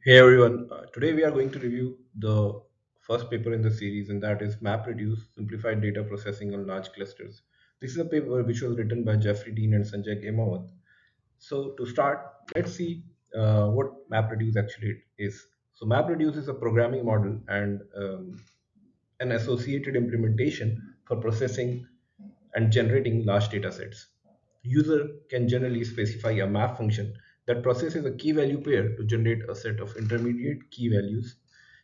Hey everyone, today we are going to review the first paper in the series, and that is MapReduce Simplified Data Processing on Large Clusters. This is a paper which was written by Jeffrey Dean and Sanjay Gemawat. So, to start, let's see what MapReduce actually is. So, MapReduce is a programming model and an associated implementation for processing and generating large data sets. User can generally specify a map function that processes a key value pair to generate a set of intermediate key values,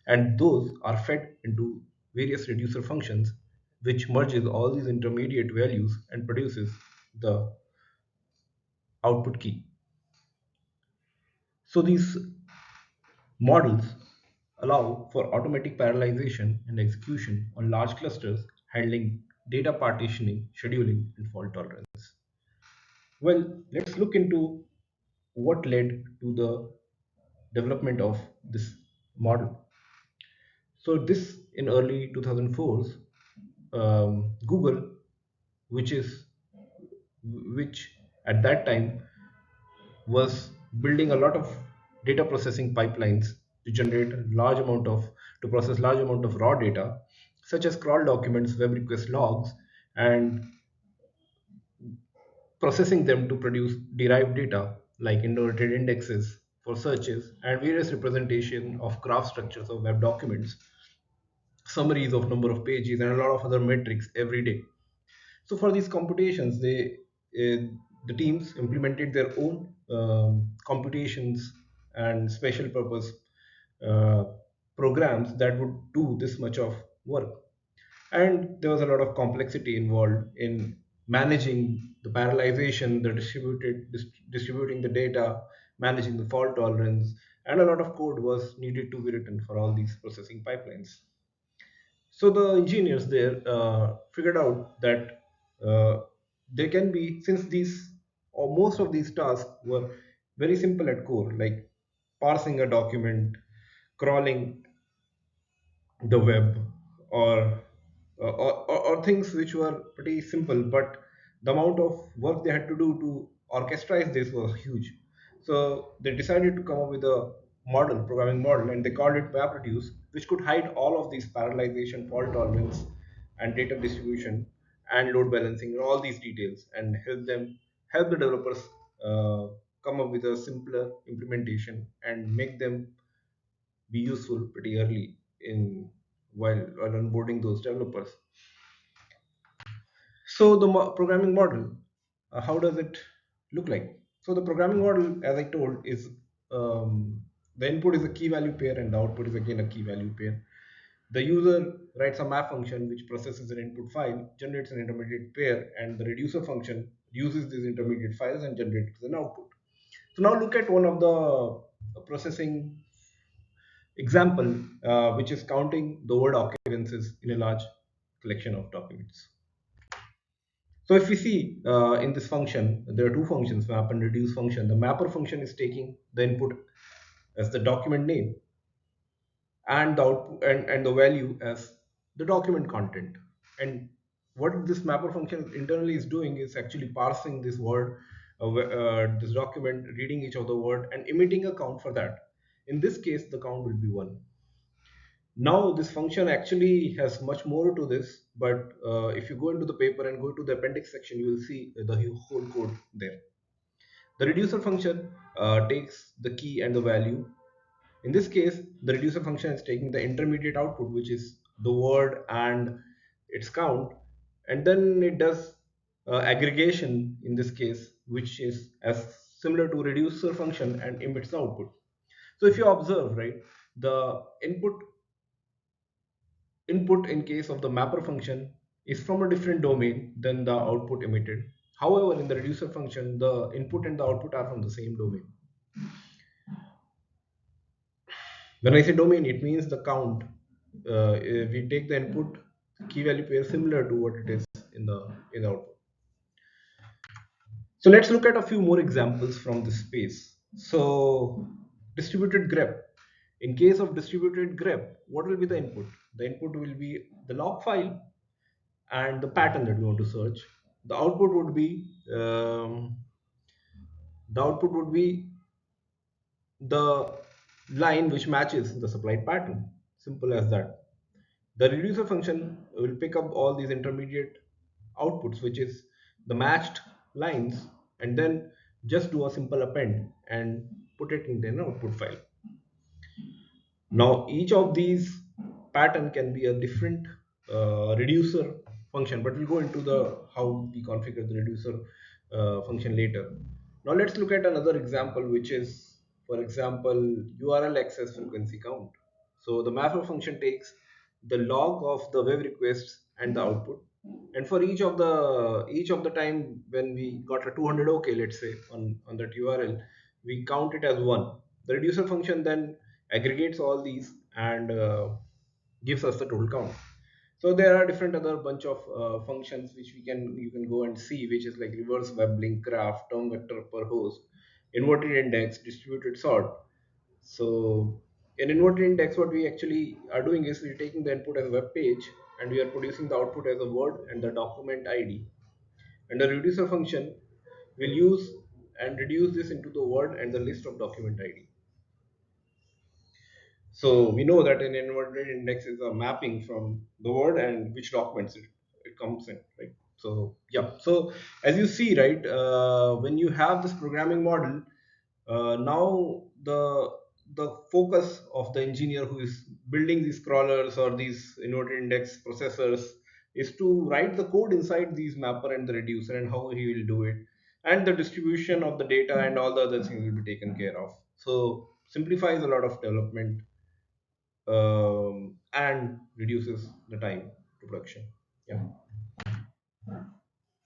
and those are fed into various reducer functions, which merges all these intermediate values and produces the output key. So these models allow for automatic parallelization and execution on large clusters, handling data partitioning, scheduling, and fault tolerance. Well, let's look into what led to the development of this model. So this in early 2004s, Google, which is which at that time was building a lot of data processing pipelines to generate large amount of to process large amount of raw data, such as crawl documents, web request logs, and processing them to produce derived data like inverted indexes for searches and various representation of graph structures of web documents, summaries of number of pages, and a lot of other metrics every day. So for these computations, the teams implemented their own computations and special purpose uh, programs that would do this much of work. And there was a lot of complexity involved in managing the parallelization, the distributing the data, managing the fault tolerance, and a lot of code was needed to be written for all these processing pipelines. So the engineers there figured out that they can be, since these or most of these tasks were very simple at core, like parsing a document, crawling the web, or things which were pretty simple, but the amount of work they had to do to orchestrate this was huge. So they decided to come up with a model, programming model, and they called it MapReduce, which could hide all of these parallelization, fault tolerance, and data distribution and load balancing, and all these details, and help the developers uh, come up with a simpler implementation and make them be useful pretty early in while onboarding those developers. So the programming model, how does it look like? So the programming model, as I told, is the input is a key value pair and the output is again a key value pair. The user writes a map function which processes an input file, generates an intermediate pair, and the reducer function uses these intermediate files and generates an output. So now look at one of the processing example, which is counting the word occurrences in a large collection of documents. So if we see in this function, there are two functions, map and reduce function. The mapper function is taking the input as the document name and the output and the value as the document content. And what this mapper function internally is doing is actually parsing this word, this document, reading each of the word and emitting a count for that. In this case, the count will be 1. Now this function actually has much more to this, but if you go into the paper and go to the appendix section, you will see the whole code there. The reducer function takes the key and the value. In this case, the reducer function is taking the intermediate output, which is the word and its count, and then it does aggregation in this case, which is as similar to reducer function and emits the output. So if you observe, right, the input in case of the mapper function is from a different domain than the output emitted. However, in the reducer function, the input and the output are from the same domain. When I say domain, it means the count. If we take the input key value pair similar to what it is in the output. So let's look at a few more examples from this space. So distributed grep. In case of distributed grep, what will be the input? The input will be the log file and the pattern that we want to search. The output would be the output would be the line which matches the supplied pattern. Simple as that. The reducer function will pick up all these intermediate outputs, which is the matched lines, and then just do a simple append and put it in an output file. Now, each of these pattern can be a different reducer function, but we'll go into the how we configure the reducer function later. Now, let's look at another example, which is, for example, URL access frequency count. So the mapper function takes the log of the web requests and the output, and for each of the time when we got a 200 OK, let's say on that URL, we count it as one. The reducer function then aggregates all these and gives us the total count. So there are different other bunch of functions which you can go and see, which is like reverse web link graph, term vector per host, inverted index, distributed sort. So in inverted index, what we actually are doing is we're taking the input as a web page and we are producing the output as a word and the document ID. And the reducer function will use and reduce this into the word and the list of document ID. So we know that an inverted index is a mapping from the word and which documents it comes in, right? So yeah. So as you see, right, when you have this programming model, now the focus of the engineer who is building these crawlers or these inverted index processors is to write the code inside these mapper and the reducer and how he will do it, and the distribution of the data and all the other things will be taken care of. So simplifies a lot of development and reduces the time to production. Yeah.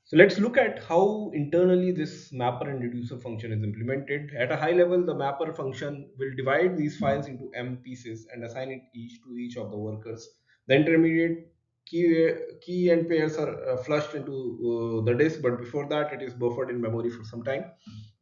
So let's look at how internally this mapper and reducer function is implemented. At a high level, the mapper function will divide these files into M pieces and assign it each to each of the workers. The intermediate key and pairs are flushed into the disk, but before that, it is buffered in memory for some time.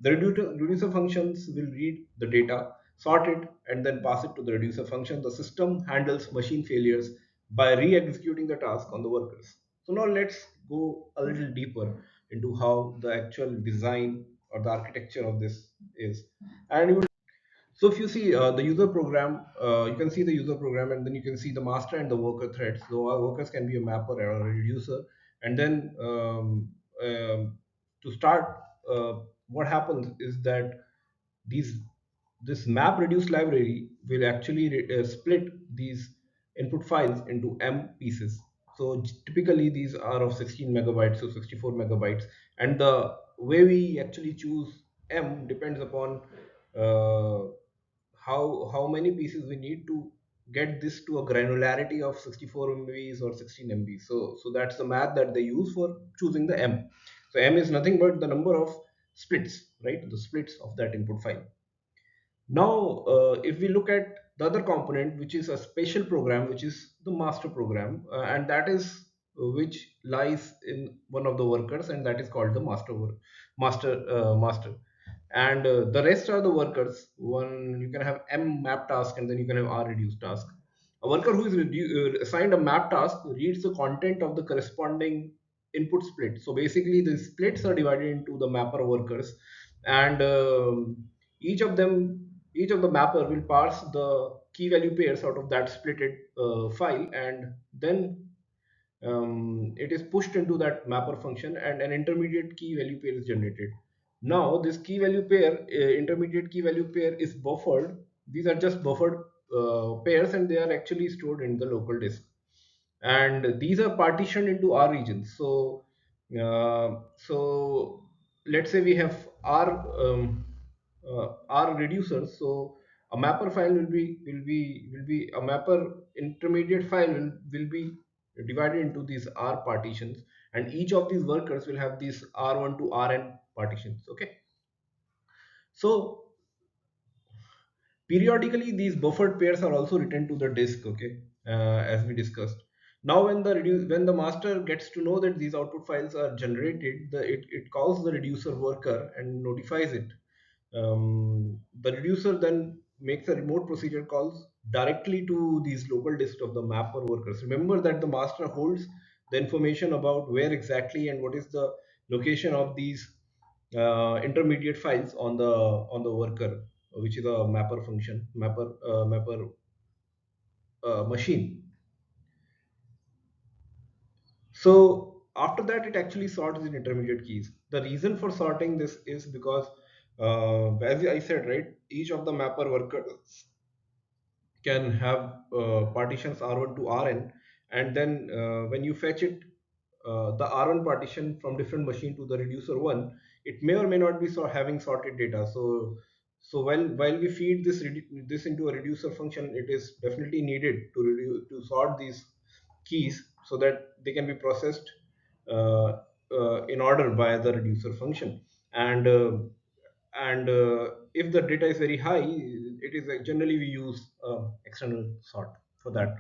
The reducer functions will read the data, sort it, and then pass it to the reducer function. The system handles machine failures by re-executing the task on the workers. So now let's go a little deeper into how the actual design or the architecture of this is. And you will, so if you see the user program, you can see the user program and then you can see the master and the worker threads. So our workers can be a mapper or a reducer. And then to start, what happens is that these this map reduce library will actually split these input files into M pieces. So typically these are of 16 megabytes to 64 megabytes, and the way we actually choose M depends upon uh, how many pieces we need to get this to a granularity of 64 MBs or 16 MB. So that's the math that they use for choosing the M. So M is nothing but the number of splits, right? The splits of that input file. Now, if we look at the other component, which is a special program, which is the master program, and that is which lies in one of the workers, and that is called the master. And the rest are the workers. One you can have M map task, and then you can have R reduce task. A worker who is assigned a map task reads the content of the corresponding input split. So basically, the splits are divided into the mapper workers, and each of them each of the mapper will parse the key value pairs out of that splitted file, and then it is pushed into that mapper function and an intermediate key value pair is generated. Now this key value pair, intermediate key value pair is buffered. These are just buffered pairs and they are actually stored in the local disk, and these are partitioned into R regions. So let's say we have R reducers. So a mapper file will be a mapper intermediate file will be divided into these R partitions, and each of these workers will have these R1 to Rn partitions. Okay, so periodically these buffered pairs are also written to the disk. Okay, as we discussed. Now when the master gets to know that these output files are generated, it calls the reducer worker and notifies it. The reducer then makes a remote procedure calls directly to these local disk of the mapper workers. Remember that the master holds the information about where exactly and what is the location of these intermediate files on the worker. which is a mapper function, mapper machine. So after that, it actually sorts in intermediate keys. The reason for sorting this is because, as I said, right, each of the mapper workers can have partitions R1 to Rn, and then when you fetch it, the R1 partition from different machine to the reducer one, it may or may not be having sorted data. So while we feed this into a reducer function, it is definitely needed to sort these keys so that they can be processed uh, in order by the reducer function. And if the data is very high, it is generally we use external sort for that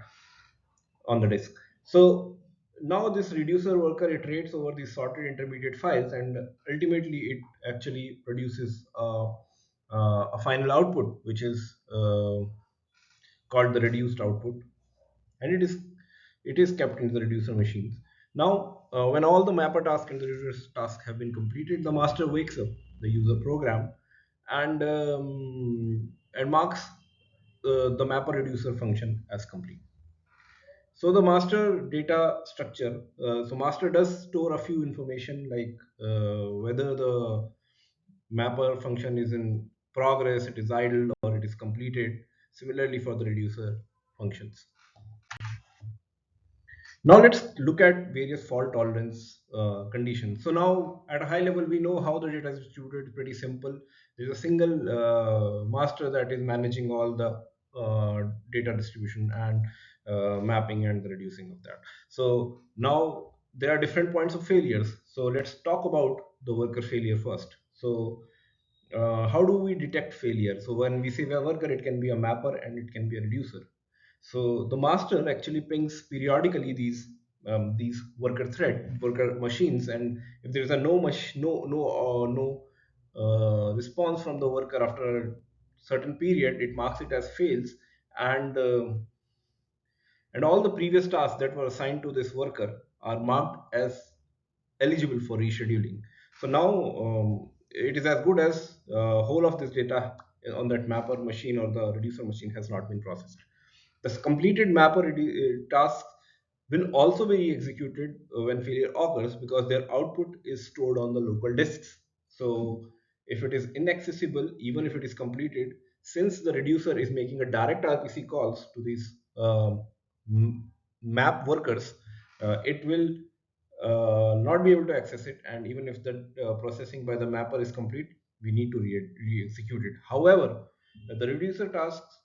on the disk. So now this reducer worker iterates over these sorted intermediate files, and ultimately it actually produces a final output, which is called the reduced output, and it is kept in the reducer machines. Now, when all the mapper task and the reducer task have been completed, the master wakes up the user program and marks the mapper reducer function as complete. So the master data structure, so master does store a few information like whether the mapper function is in progress, it is idle, or it is completed. Similarly for the reducer functions. Now let's look at various fault tolerance conditions. So now at a high level, we know how the data is distributed. It's pretty simple. There's a single master that is managing all the data distribution and mapping and the reducing of that. So now there are different points of failures. So let's talk about the worker failure first. So how do we detect failure? So when we say a worker, it can be a mapper and it can be a reducer. So the master actually pings periodically these worker machines, and if there is a no response from the worker after a certain period, it marks it as fails, and and all the previous tasks that were assigned to this worker are marked as eligible for rescheduling. So now it is as good as whole of this data on that mapper machine or the reducer machine has not been processed. The completed mapper tasks will also be executed when failure occurs because their output is stored on the local disks. So if it is inaccessible, even if it is completed, since the reducer is making a direct RPC calls to these map workers, it will not be able to access it. And even if the processing by the mapper is complete, we need to re-execute it. However, the reducer tasks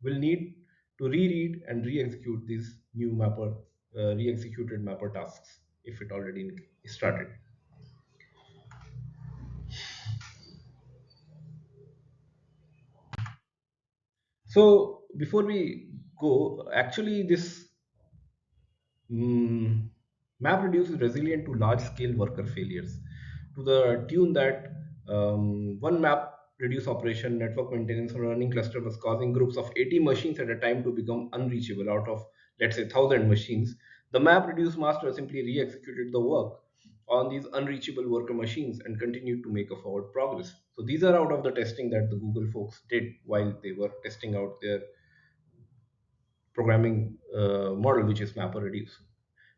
will need to reread and re-execute these new re-executed mapper tasks if it already started. So before we go, actually this Mm, MapReduce is resilient to large-scale worker failures to the tune that one MapReduce operation, network maintenance, or running cluster was causing groups of 80 machines at a time to become unreachable out of, let's say, 1,000 machines. The MapReduce master simply re-executed the work on these unreachable worker machines and continued to make a forward progress. So these are out of the testing that the Google folks did while they were testing out their programming model, which is MapReduce.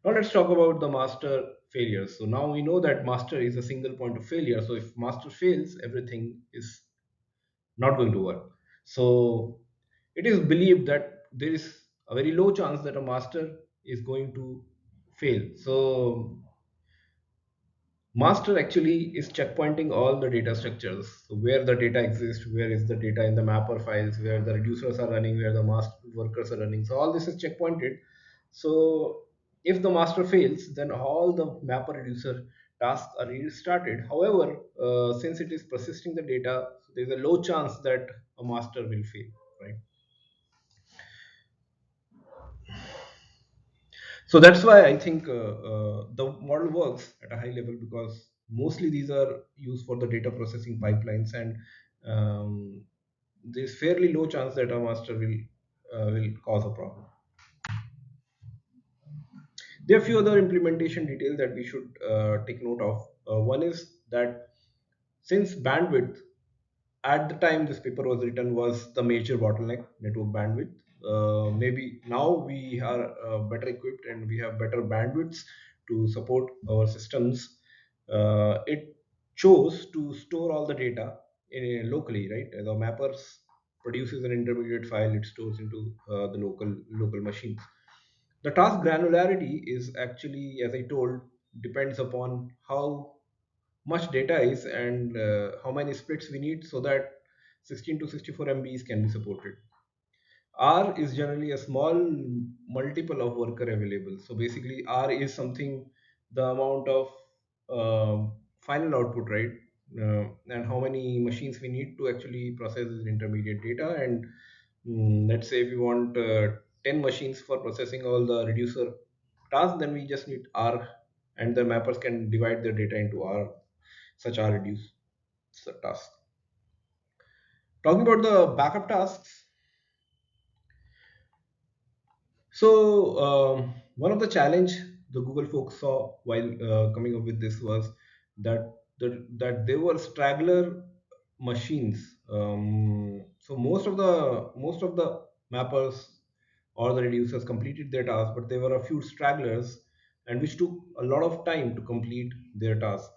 Now let's talk about the master failures. So now we know that master is a single point of failure. So if master fails, everything is not going to work. So it is believed that there is a very low chance that a master is going to fail. So master actually is checkpointing all the data structures. So where the data exists, where is the data in the mapper files, where the reducers are running, where the master workers are running. So all this is checkpointed. So if the master fails, then all the mapper reducer tasks are restarted. However, since it is persisting the data, so there's a low chance that a master will fail, right? So that's why I think the model works at a high level because mostly these are used for the data processing pipelines, and um, there's fairly low chance that a master will cause a problem. There are a few other implementation details that we should take note of. One is that since bandwidth at the time this paper was written was the major bottleneck, network bandwidth. Maybe now we are better equipped and we have better bandwidths to support our systems. It chose to store all the data locally, right? The mappers produces an intermediate file, it stores into the local machines. The task granularity is actually, as I told, depends upon how much data is and how many splits we need so that 16 to 64 MBs can be supported. R is generally a small multiple of worker available. So basically, R is something the amount of final output, right? And how many machines we need to actually process this intermediate data. And let's say if we want 10 machines for processing all the reducer tasks, then we just need R, and the mappers can divide their data into R, such R reduce tasks. Talking about the backup tasks, so one of the challenge the Google folks saw while coming up with this was that that there were straggler machines. So most of the mappers or the reducers completed their task, but there were a few stragglers, and which took a lot of time to complete their task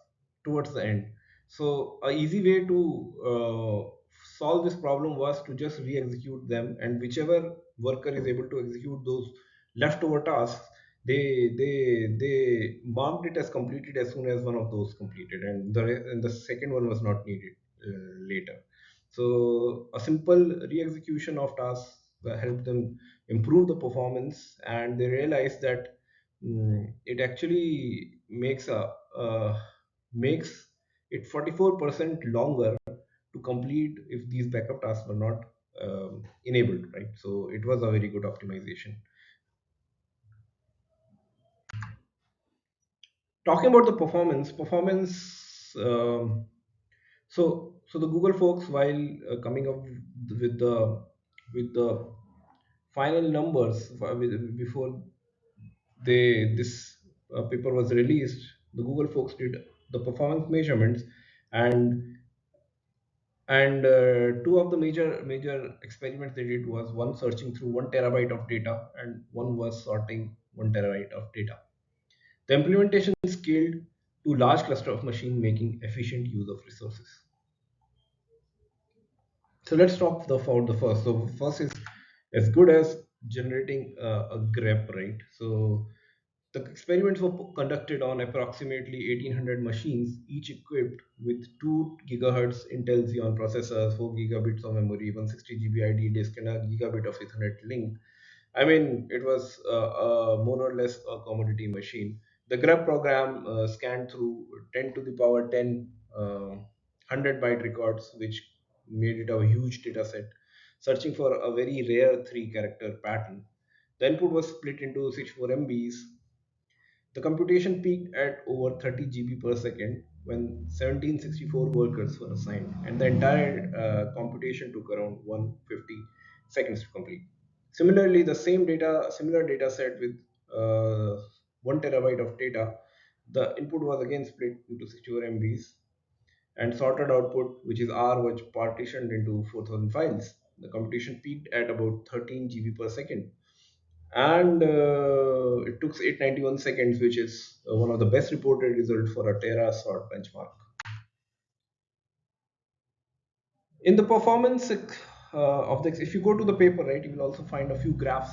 towards the end. So a easy way to solve this problem was to just re-execute them, and whichever worker is able to execute those leftover tasks, they marked it as completed as soon as one of those completed, and the second one was not needed later. So a simple re-execution of tasks helped them improve the performance, and they realized that it actually makes it 44% longer to complete if these backup tasks were not enabled, right? So it was a very good optimization. Talking about the performance, so the Google folks, while coming up with the final numbers before this paper was released, the Google folks did the performance measurements, and two of the major experiments they did was one searching through 1 terabyte of data, and one was sorting 1 terabyte of data. The implementation scaled to large cluster of machine, making efficient use of resources. So let's talk about the first. So first is as good as generating a grep, right? So the experiments were conducted on approximately 1800 machines, each equipped with 2 gigahertz Intel Xeon processors, 4 gigabits of memory, 160 GB ID disk, and a gigabit of Ethernet link. I mean, it was more or less a commodity machine. The grep program scanned through 10 to the power 10 100 byte records, which made it a huge data set, searching for a very rare 3 character pattern. The input was split into 64 MBs. The computation peaked at over 30 GB per second when 1764 workers were assigned, and the entire computation took around 150 seconds to complete. Similarly, similar data set with 1 terabyte of data, the input was again split into 64 MBs, and sorted output, which is R, was partitioned into 4000 files. The computation peaked at about 13 GB per second, and it took 891 seconds, which is one of the best reported results for a Tera sort benchmark. In the performance of the, if you go to the paper, right, you will also find a few graphs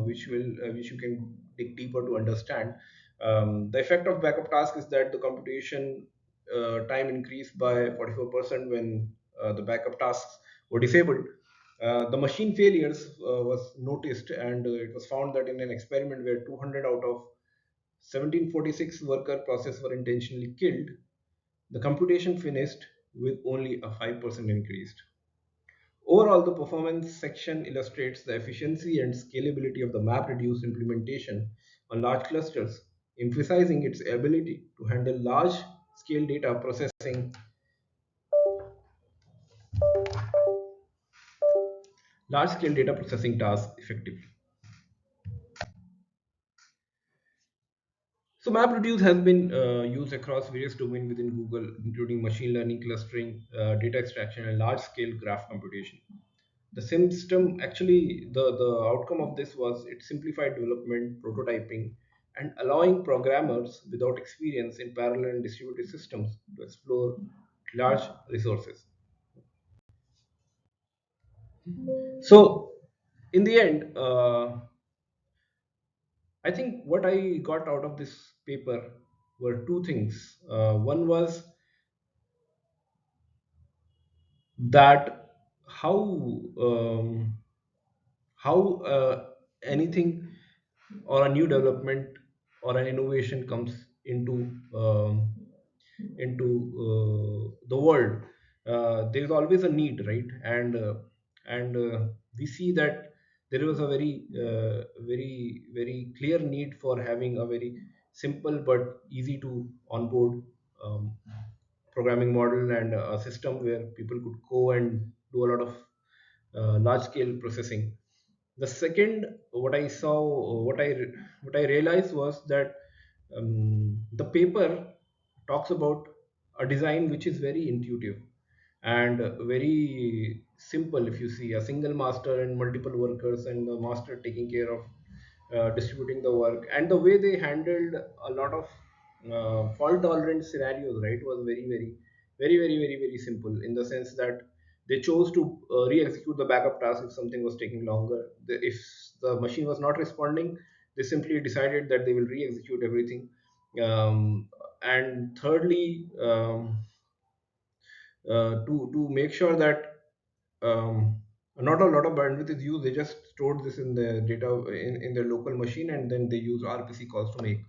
which you can dig deeper to understand. The effect of backup task is that the computation time increased by 44% when the backup tasks were disabled. The machine failures was noticed, and it was found that in an experiment where 200 out of 1746 worker process were intentionally killed, the computation finished with only a 5% increase. Overall, the performance section illustrates the efficiency and scalability of the MapReduce implementation on large clusters, emphasizing its ability to handle large scale data processing tasks effectively. So MapReduce has been used across various domains within Google, including machine learning, clustering, data extraction, and large-scale graph computation. The system actually, the outcome of this was it simplified development, prototyping, and allowing programmers without experience in parallel and distributed systems to explore large resources. So in the end, I think what I got out of this paper were two things. One was that how anything or a new development or an innovation comes into the world. There is always a need, right? And we see that there was a very clear need for having a very simple but easy to onboard um, programming model and a system where people could go and do a lot of large scale processing. The second, what I saw, what I realized was that the paper talks about a design which is very intuitive and very simple. If you see a single master and multiple workers, and the master taking care of distributing the work, and the way they handled a lot of fault tolerant scenarios, right, was very simple, in the sense that they chose to re-execute the backup task if something was taking longer. If the machine was not responding, they simply decided that they will re-execute everything. And thirdly, to make sure that not a lot of bandwidth is used. They just stored this in the data in their local machine, and then they use RPC calls to make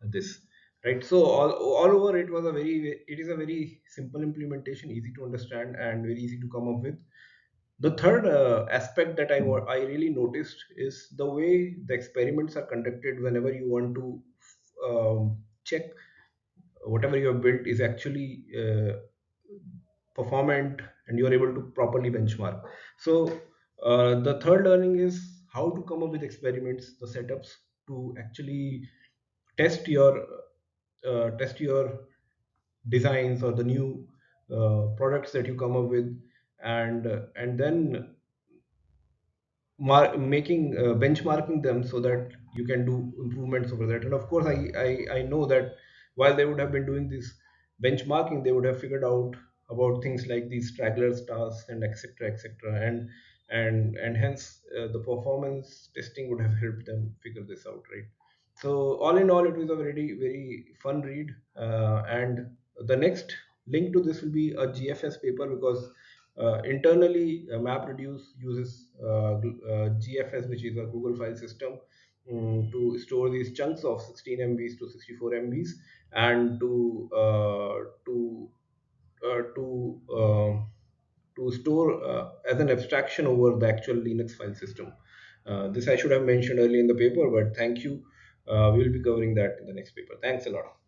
this, right. So all over, it is a very simple implementation, easy to understand and very easy to come up with. The third aspect that I really noticed is the way the experiments are conducted whenever you want to check whatever you have built is actually performant, and you are able to properly benchmark. So the third learning is how to come up with experiments, the setups to actually test your designs or the new products that you come up with, and then making benchmarking them so that you can do improvements over that. And of course, I know that while they would have been doing this benchmarking, they would have figured out about things like these stragglers tasks and etc, and hence the performance testing would have helped them figure this out, right. So all in all, it was a very fun read, and the next link to this will be a GFS paper, because internally MapReduce uses GFS, which is a Google file system, to store these chunks of 16 MBs to 64 MBs, and uh, to uh, to store as an abstraction over the actual Linux file system. This I should have mentioned earlier in the paper, but thank you. We will be covering that in the next paper. Thanks a lot.